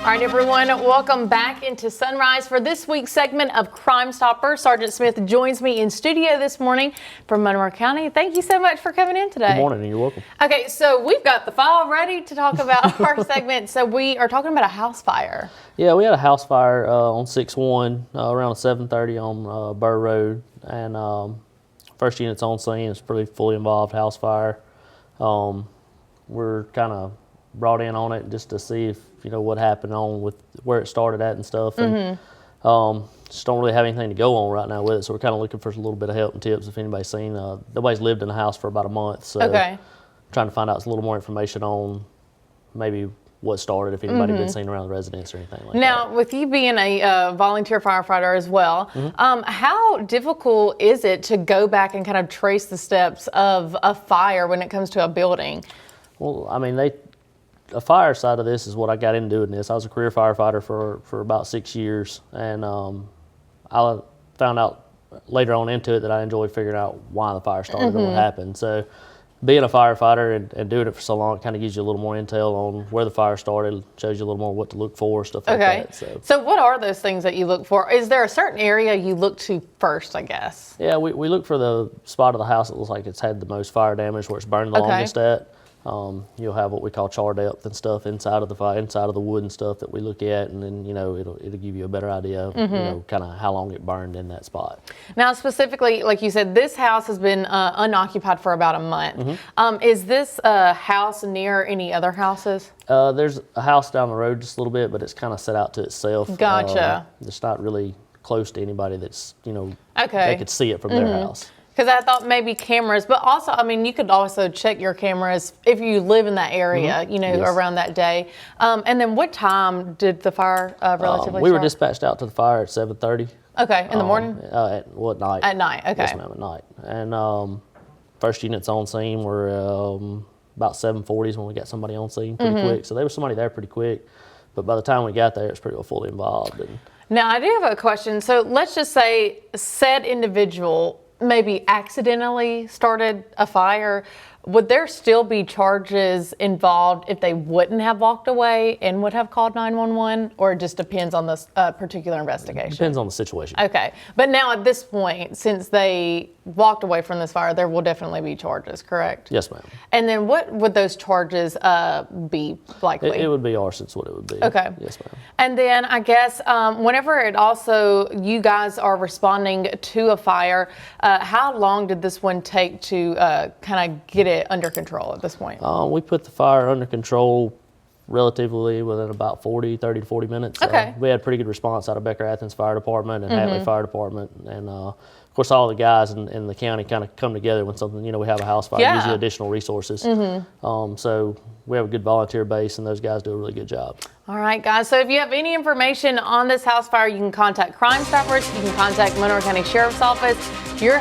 All right, everyone, welcome back into Sunrise for this week's segment of Crime Stopper. Sergeant Smith joins me in studio this morning from Monroe County. Thank you so much for coming in today. Good morning, and you're welcome. Okay, so we've got the file ready to talk about our segment. So we are talking about a house fire. Yeah, we had a house fire on 6-1 around 7:30 on Burr Road, and first unit's on scene. It's pretty fully involved house fire. We're kind of brought in on it just to see if what happened on with where it started at and stuff, and just don't really have anything to go on right now with it. So we're kind of looking for a little bit of help and tips if anybody's seen. Nobody's lived in the house for about a month, so trying to find out a little more information on maybe what started, if anybody been seen around the residence or anything like that. Now, with you being a volunteer firefighter as well, how difficult is it to go back and kind of trace the steps of a fire when it comes to a building? Well, I mean, the fire side of this is what I got into doing this. I was a career firefighter for about 6 years, and I found out later on into it that I enjoyed figuring out why the fire started and what happened. So being a firefighter and doing it for so long, it kind of gives you a little more intel on where the fire started, shows you a little more what to look for, stuff like that. So what are those things that you look for? Is there a certain area you look to first, I guess? Yeah, we look for the spot of the house that looks like it's had the most fire damage, where it's burned the longest at. You'll have what we call char depth and stuff inside of the fire, inside of the wood and stuff that we look at, and then it'll give you a better idea of kind of how long it burned in that spot. Now, specifically, like you said, this house has been unoccupied for about a month. Is this house near any other houses? There's a house down the road just a little bit, but it's kind of set out to itself. Gotcha. It's not really close to anybody that's they could see it from their house. Because I thought maybe cameras, but also, I mean, you could also check your cameras if you live in that area, around that day. And then what time did the fire relatively start? We were dispatched out to the fire at 7:30. Okay, in the morning? At night? At night, okay. Yes, ma'am, at night. And first units on scene were about 7:40 when we got somebody on scene pretty quick. So there was somebody there pretty quick. But by the time we got there, it was pretty well fully involved. Now, I do have a question. So let's just say said individual maybe accidentally started a fire. Would there still be charges involved if they wouldn't have walked away and would have called 911, or it just depends on this particular investigation? Depends on the situation. Okay, but now at this point, since they walked away from this fire, there will definitely be charges, correct? Yes, ma'am. And then what would those charges be likely? It would be arson is what it would be. Okay. Yes, ma'am. And then I guess whenever you guys are responding to a fire, how long did this one take to kind of get it under control at this point? We put the fire under control relatively within about 30 to 40 minutes. Okay. We had pretty good response out of Becker-Athens Fire Department and Hatley Fire Department, and of course all the guys in the county kind of come together when something, we have a house fire, gives you additional resources. So we have a good volunteer base, and those guys do a really good job. All right, guys. So if you have any information on this house fire, you can contact Crime Stoppers. You can contact Monroe County Sheriff's Office. Your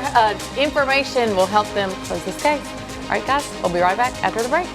information will help them close this case. All right, guys, we'll be right back after the break.